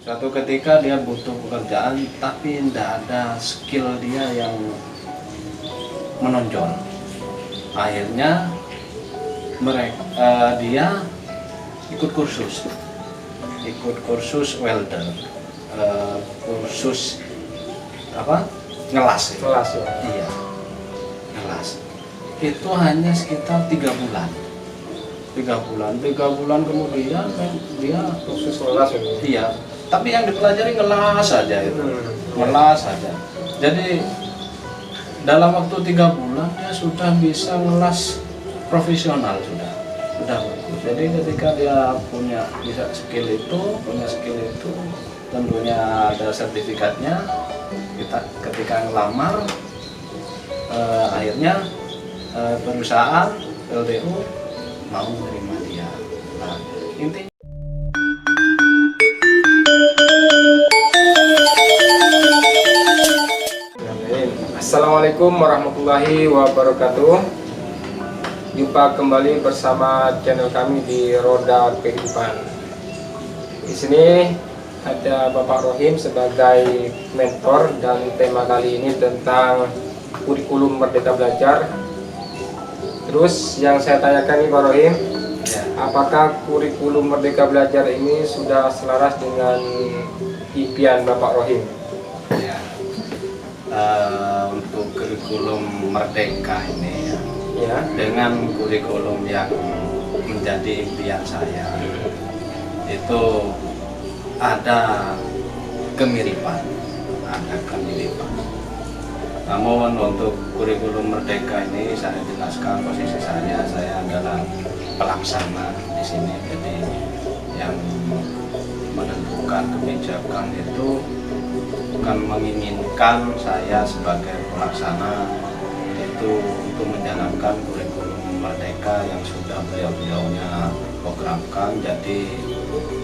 Suatu ketika dia butuh pekerjaan tapi tidak ada skill dia yang menonjol. Akhirnya dia ikut kursus welder, kursus ngelas ya. Iya, ngelas. Itu hanya sekitar 3 bulan. 3 bulan kemudian dia Khusus ngelas ya. iya, tapi yang dipelajari ngelas saja itu. Ngelas saja. Jadi dalam waktu 3 bulan dia sudah bisa ngelas profesional, sudah bagus. Jadi ketika dia punya skill itu, tentunya ada sertifikatnya. Ketika ngelamar, akhirnya perusahaan LDU mau menerima dia. Nah, intinya Assalamualaikum warahmatullahi wabarakatuh. Jumpa kembali bersama channel kami di Roda Kehidupan. Di sini ada Bapak Rohim sebagai mentor, dan tema kali ini tentang kurikulum Merdeka Belajar. Terus yang saya tanyakan nih Pak Rohim, apakah kurikulum Merdeka Belajar ini sudah selaras dengan impian Bapak Rohim? Untuk kurikulum Merdeka ini Ya. dengan kurikulum yang menjadi impian saya itu ada kemiripan. Namun untuk kurikulum Merdeka ini saya jelaskan posisi saya adalah pelaksana di sini. Jadi yang menentukan kebijakan itu bukan menginginkan saya sebagai pelaksana itu untuk menjalankan kurikulum Merdeka yang sudah beliau-beliaunya programkan. Jadi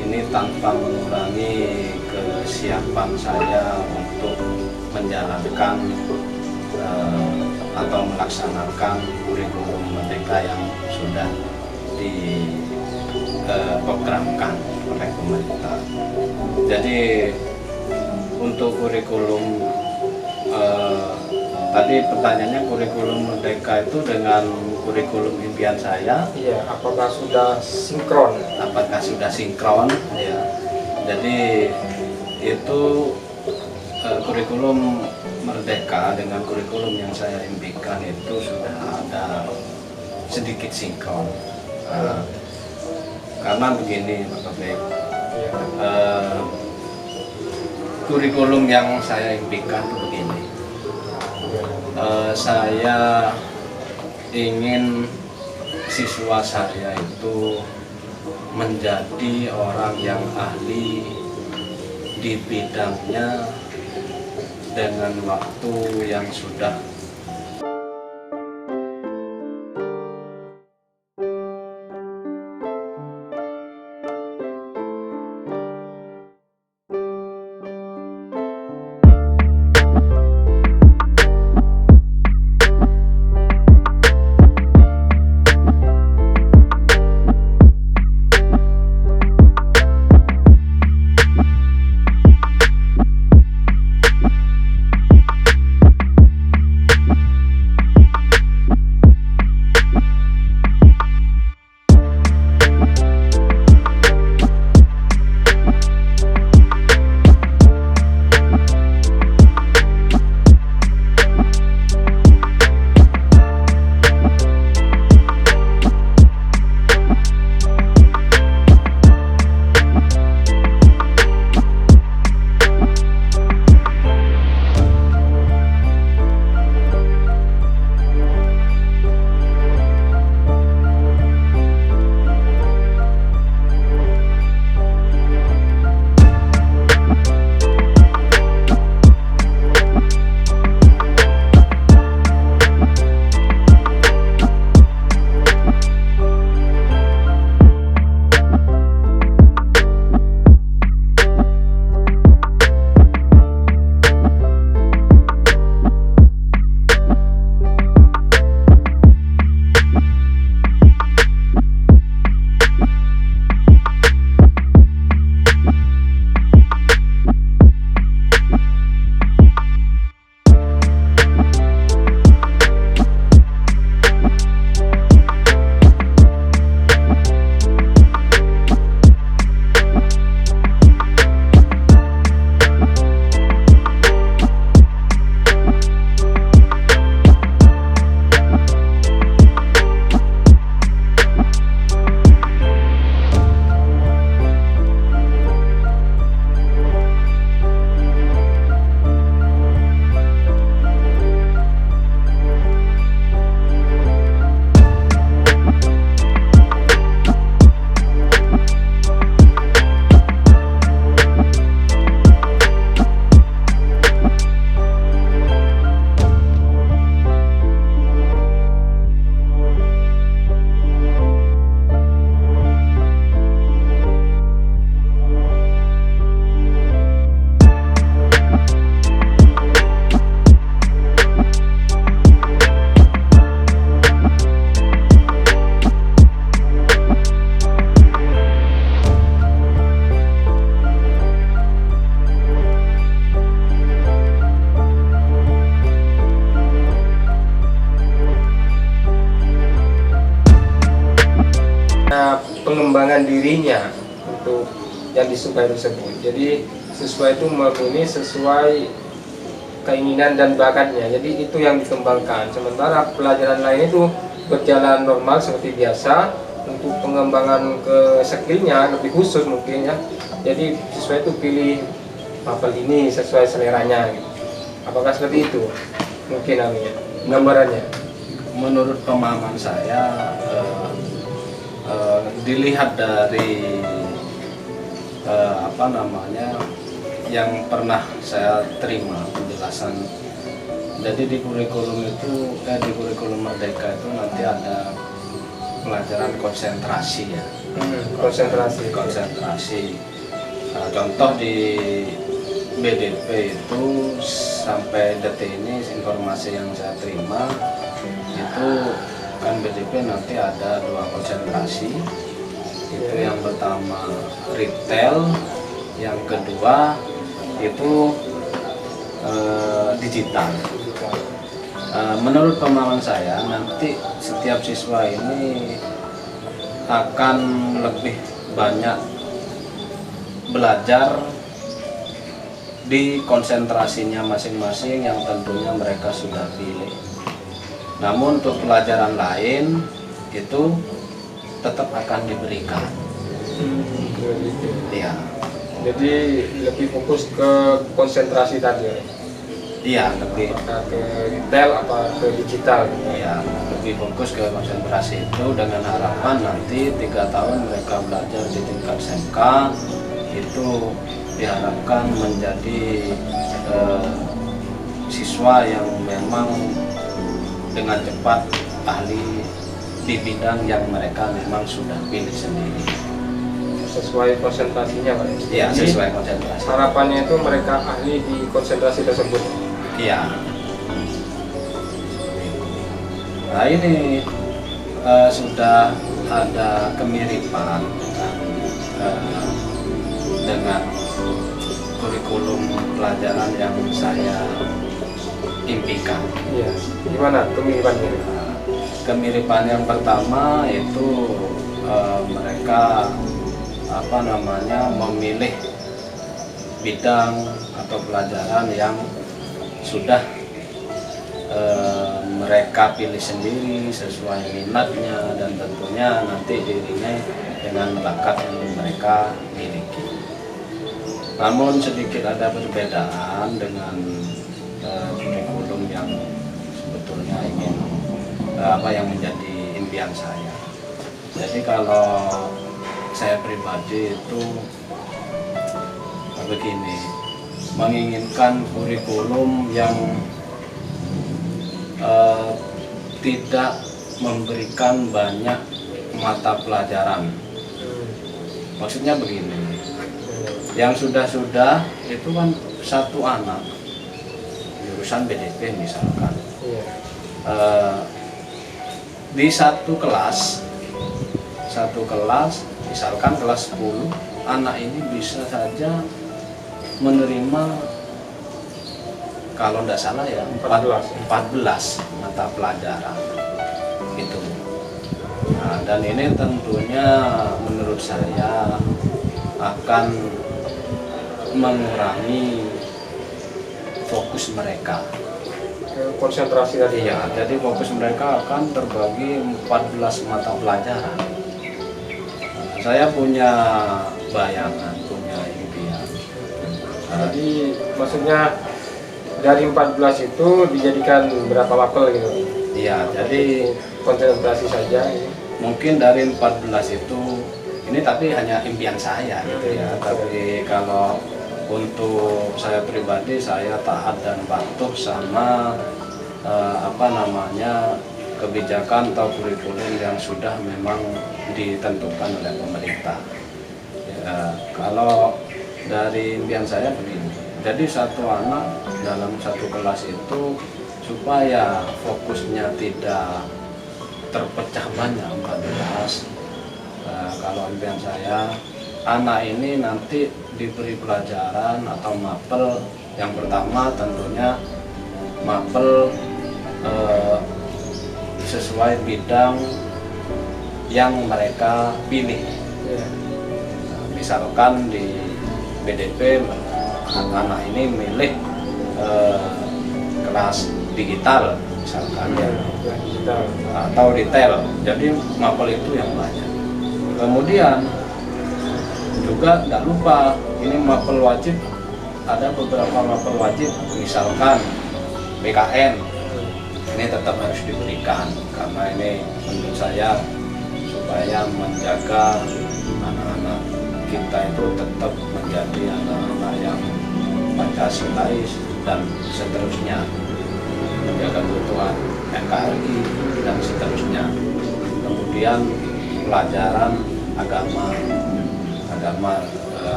ini tanpa mengurangi kesiapan saya untuk menjalankan atau melaksanakan kurikulum Merdeka yang sudah diprogramkan oleh pemerintah. Jadi untuk kurikulum tadi pertanyaannya, kurikulum Merdeka itu dengan kurikulum impian saya. Iya, apakah sudah sinkron? Ya. Jadi itu kurikulum Merdeka dengan kurikulum yang saya impikan itu sudah ada sedikit sinkron. Karena begini Pak Taufik, kurikulum yang saya impikan itu begini. Saya ingin siswa saya itu menjadi orang yang ahli di bidangnya dengan waktu yang sudah dirinya untuk yang disukai tersebut. Jadi siswa itu memilih sesuai keinginan dan bakatnya, jadi itu yang dikembangkan. Sementara pelajaran lain itu berjalan normal seperti biasa. Untuk pengembangan ke skillnya lebih khusus mungkin ya, jadi siswa itu pilih mapel ini sesuai seleranya gitu. Apakah seperti itu mungkin ya gambarannya? Menurut pemahaman saya, dilihat dari yang pernah saya terima penjelasan. Jadi di kurikulum itu, di kurikulum Merdeka itu nanti ada pelajaran konsentrasi ya. Konsentrasi. Contoh di BDP itu sampai detik ini informasi yang saya terima itu kan BDP nanti ada 2 konsentrasi. Itu yang pertama retail, yang kedua itu digital. Menurut pemahaman saya, nanti setiap siswa ini akan lebih banyak belajar di konsentrasinya masing-masing yang tentunya mereka sudah pilih. Namun untuk pelajaran lain itu tetap akan diberikan. Ya. Jadi lebih fokus ke konsentrasi tadi ya? Iya, lebih ke retail apa ke digital? Iya, lebih fokus ke konsentrasi itu dengan harapan nanti 3 tahun mereka belajar di tingkat SMK itu diharapkan menjadi siswa yang memang dengan cepat ahli di bidang yang mereka memang sudah pilih sendiri. Sesuai konsentrasinya Pak? Iya, sesuai konsentrasi. Harapannya itu mereka ahli di konsentrasi tersebut? Iya. Nah ini sudah ada kemiripan dengan kurikulum pelajaran yang saya impikan. Iya. Gimana kemiripannya? Kemiripan yang pertama itu mereka memilih bidang atau pelajaran yang sudah mereka pilih sendiri sesuai minatnya dan tentunya nanti dirinya dengan bakat yang mereka miliki. Namun sedikit ada perbedaan dengan kurikulum yang sebetulnya yang menjadi impian saya. Jadi kalau saya pribadi itu begini, menginginkan kurikulum yang tidak memberikan banyak mata pelajaran. Maksudnya begini, yang sudah-sudah itu kan satu anak jurusan BDP misalkan, di satu kelas misalkan kelas 10, anak ini bisa saja menerima kalau tidak salah ya 14 mata pelajaran itu. Nah, dan ini tentunya menurut saya akan mengurangi fokus mereka. Konsentrasi tadi ya, jadi fokus mereka akan terbagi 14 mata pelajaran. Nah, saya punya bayangan, punya impian. Jadi maksudnya dari 14 itu dijadikan berapa mapel gitu? Iya, jadi konsentrasi saja. Mungkin dari 14 itu, ini tapi hanya impian saya gitu ya. Tapi kalau untuk saya pribadi, saya taat dan patuh sama kebijakan atau kurikulum yang sudah memang ditentukan oleh pemerintah. Ya, kalau dari impian saya begini, jadi satu anak dalam satu kelas itu supaya fokusnya tidak terpecah banyak 14. Kalau impian saya, anak ini nanti diberi pelajaran atau mapel. Yang pertama tentunya mapel sesuai bidang yang mereka pilih. misalkan di BDP anak-anak ini milih kelas digital misalkan ya, atau retail, jadi mapel itu yang banyak. Kemudian juga tidak lupa ini mapel wajib, ada beberapa mapel wajib misalkan BKN ini tetap harus diberikan karena ini menurut saya supaya menjaga anak-anak kita itu tetap menjadi anak-anak yang Pancasilais dan seterusnya, menjaga keutuhan NKRI dan seterusnya. Kemudian pelajaran agama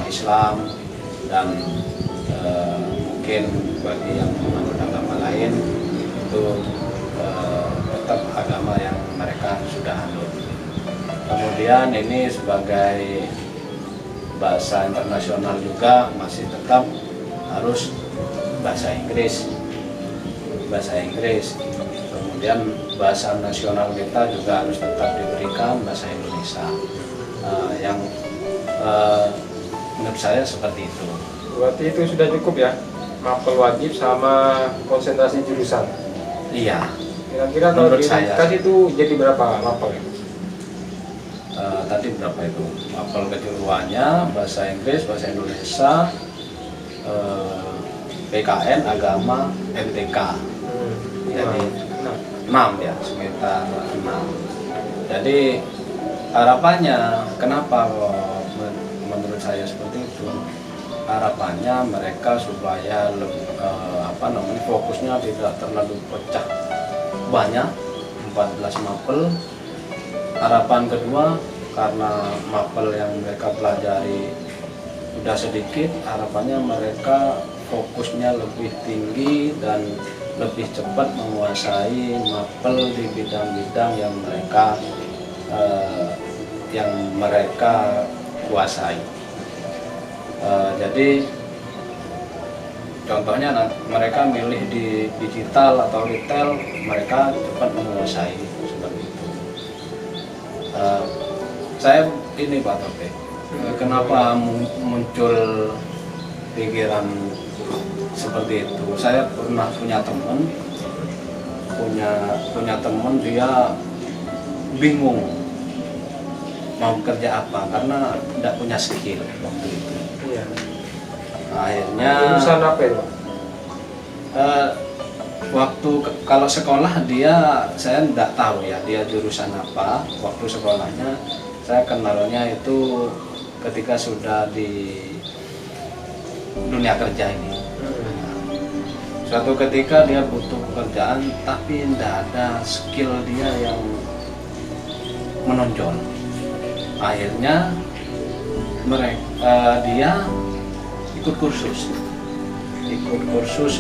Islam dan mungkin bagi yang menganut agama lain itu tetap agama yang mereka sudah anut. Kemudian ini sebagai bahasa internasional juga masih tetap harus bahasa Inggris. Kemudian bahasa nasional kita juga harus tetap diberikan bahasa Indonesia. Yang menurut saya seperti itu. Berarti itu sudah cukup ya, mapel wajib sama konsentrasi jurusan. Iya. Kira-kira kalau dikasih itu jadi berapa mapel? Tadi berapa itu? Mapel kejuruannya, bahasa Inggris, bahasa Indonesia, PKN, agama, MTK. Jadi 6 ya, sekitar 6. Jadi harapannya, kenapa menurut saya seperti itu? Harapannya mereka supaya fokusnya tidak terlalu pecah banyak, 14 mapel. Harapan kedua, karena mapel yang mereka pelajari sudah sedikit, harapannya mereka fokusnya lebih tinggi dan lebih cepat menguasai mapel di bidang-bidang yang mereka kuasai. Jadi contohnya mereka milih di digital atau retail, mereka cepat menguasai seperti itu. Saya ini Pak Taufik, kenapa muncul pikiran seperti itu? Saya pernah punya teman dia bingung mau kerja apa karena tidak punya skill waktu itu. Iya. Akhirnya Jurusan apa itu? Waktu kalau sekolah saya tidak tahu ya dia jurusan apa. Waktu sekolahnya saya kenalnya itu ketika sudah di dunia kerja ini. Suatu ketika dia butuh pekerjaan tapi tidak ada skill dia yang menonjol. Akhirnya dia ikut kursus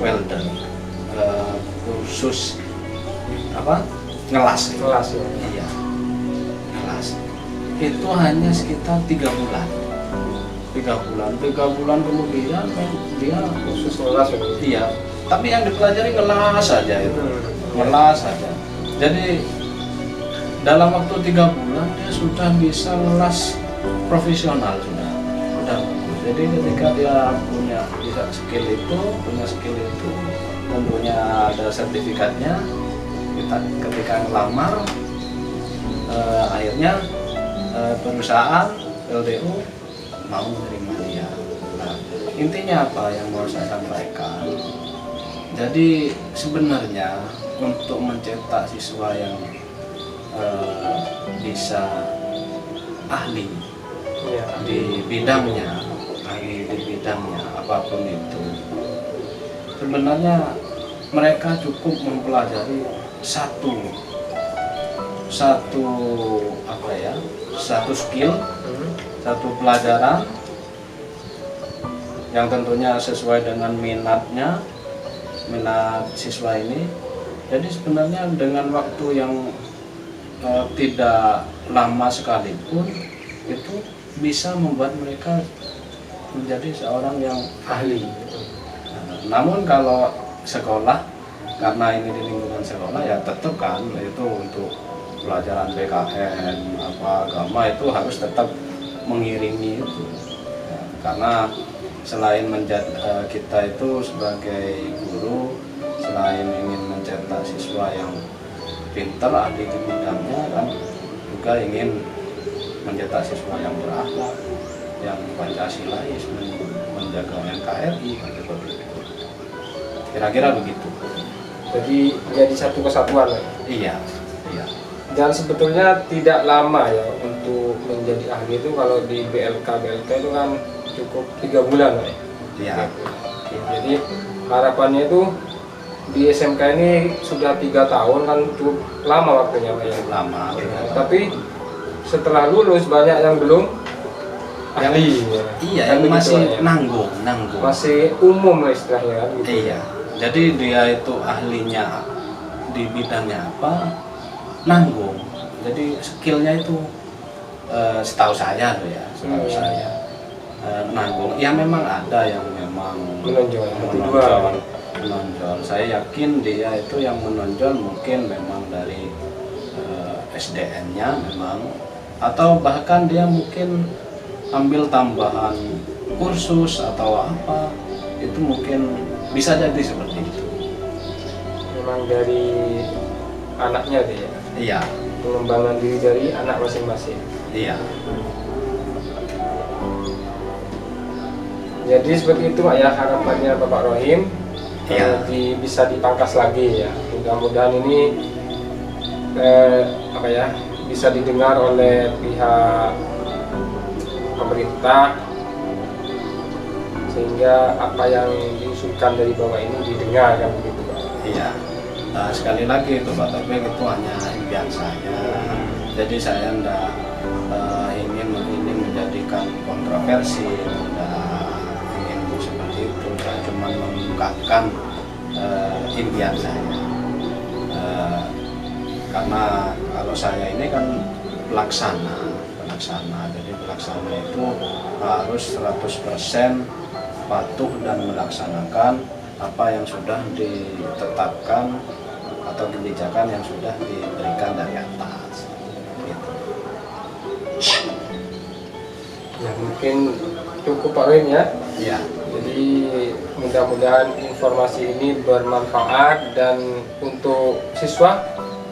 welder, kursus ngelas ya. Iya, ngelas. Itu hanya sekitar 3 bulan. 3 bulan kemudian dia Khusus ngelas ya. iya, tapi yang dipelajari ngelas saja itu. Ngelas saja. Jadi dalam waktu 3 bulan dia sudah bisa ngelas profesional sudah. Jadi ketika dia punya skill itu, tentunya ada sertifikatnya. Ketika ngelamar, akhirnya perusahaan LDU mau menerima dia. Nah, intinya apa yang mau saya sampaikan? Jadi sebenarnya untuk mencetak siswa yang bisa ahli di bidangnya, apapun itu, sebenarnya mereka cukup mempelajari satu skill, satu pelajaran yang tentunya sesuai dengan minat siswa ini. Jadi sebenarnya dengan waktu yang tidak lama sekalipun itu bisa membuat mereka menjadi seorang yang ahli. Namun kalau sekolah, karena ini di lingkungan sekolah ya tetap kan itu untuk pelajaran BKN agama itu harus tetap mengiringi itu. Ya, karena selain kita itu sebagai guru, selain ingin mencetak siswa yang pintar, ahli di bidangnya, kan juga ingin mencetak siswa yang berakhlak, yang Pancasilais, menjaga NKRI, kan seperti itu. Kira-kira begitu. Jadi jadi satu kesatuan. Iya, iya. Dan sebetulnya tidak lama ya untuk menjadi ahli itu. Kalau di BLK itu kan cukup 3 bulan ya. Iya. Jadi harapannya itu di SMK ini sudah 3 tahun, kan cukup lama waktunya Pak ya. Lama. Tapi setelah lulus banyak yang belum ahli. Iya, Kan yang begitu, masih Pak, ya. nanggung. Masih umum lah istilahnya kan. Gitu. Iya. Jadi dia itu ahlinya di bidangnya apa, nanggung. Jadi skillnya itu setahu saya loh ya, setahu saya nanggung. Ya memang ada yang memang menonjol. Saya yakin dia itu yang menonjol mungkin memang dari SDN-nya memang, atau bahkan dia mungkin ambil tambahan kursus atau apa, itu mungkin bisa jadi seperti itu. Memang dari anaknya dia ya? Iya. Pengembangan diri dari anak masing-masing. Iya. Jadi seperti itu Pak ya harapannya Bapak Rohim. Iya. Bisa dipangkas lagi ya. Mudah-mudahan ini bisa didengar oleh pihak pemerintah, sehingga apa yang diusulkan dari bawah ini didengar, kan begitu Pak. Iya. Nah, sekali lagi itu Pak Taufik, itu hanya impian saya. Jadi saya tidak ingin menjadikan kontroversi, tidak ingin seperti itu. Saya cuma mengungkapkan impian saya. Karena kalau saya ini kan pelaksana. Jadi pelaksana itu harus 100% patuh dan melaksanakan apa yang sudah ditetapkan atau kebijakan yang sudah diberikan dari atas. Gitu. Ya mungkin cukup Pak Rohim ya. Ya. Jadi mudah-mudahan informasi ini bermanfaat, dan untuk siswa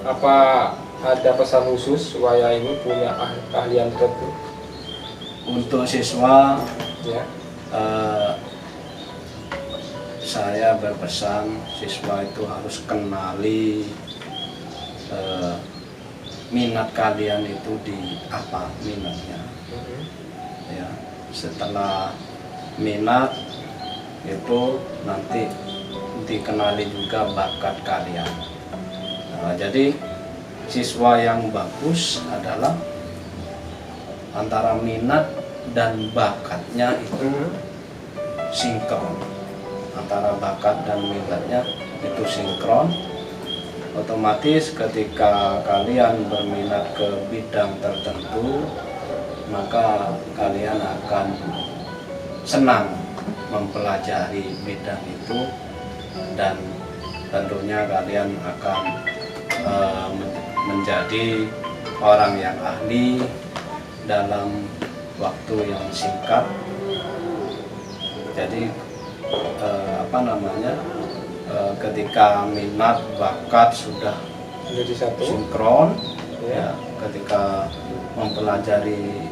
apa ada pesan khusus supaya ini punya keahlian tertentu? Untuk siswa Ya. Saya berpesan siswa itu harus kenali minat kalian itu di apa minatnya. Ya, setelah minat itu nanti dikenali juga bakat kalian. Jadi siswa yang bagus adalah antara minat dan bakatnya itu sinkron. Antara bakat dan minatnya itu sinkron. Otomatis ketika kalian berminat ke bidang tertentu, maka kalian akan senang mempelajari bidang itu, dan tentunya kalian akan menjadi orang yang ahli dalam waktu yang singkat. Jadi ketika minat bakat sudah Jadi satu. sinkron, Ya. ya, ketika mempelajari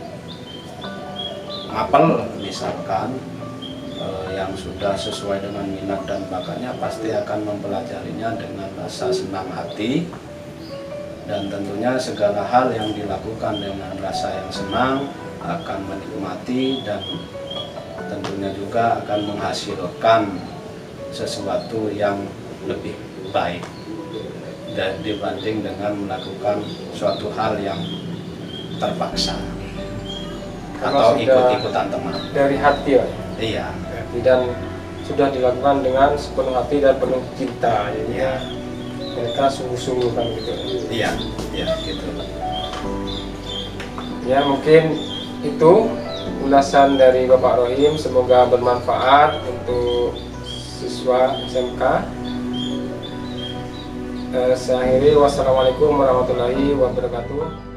apel misalkan yang sudah sesuai dengan minat dan bakatnya, pasti akan mempelajarinya dengan rasa senang hati, dan tentunya segala hal yang dilakukan dengan rasa yang senang akan menikmati, dan tentunya juga akan menghasilkan sesuatu yang lebih baik dan dibanding dengan melakukan suatu hal yang terpaksa atau ikut-ikutan teman. Dari hati ya. Iya. Dan sudah dilakukan dengan sepenuh hati dan penuh cinta. Jadi Iya. mereka sungguh-sungguh kan gitu. Iya, iya gitu. Ya mungkin itu ulasan dari Bapak Rohim, semoga bermanfaat untuk siswa SMK. Saya akhiri, wassalamualaikum warahmatullahi wabarakatuh.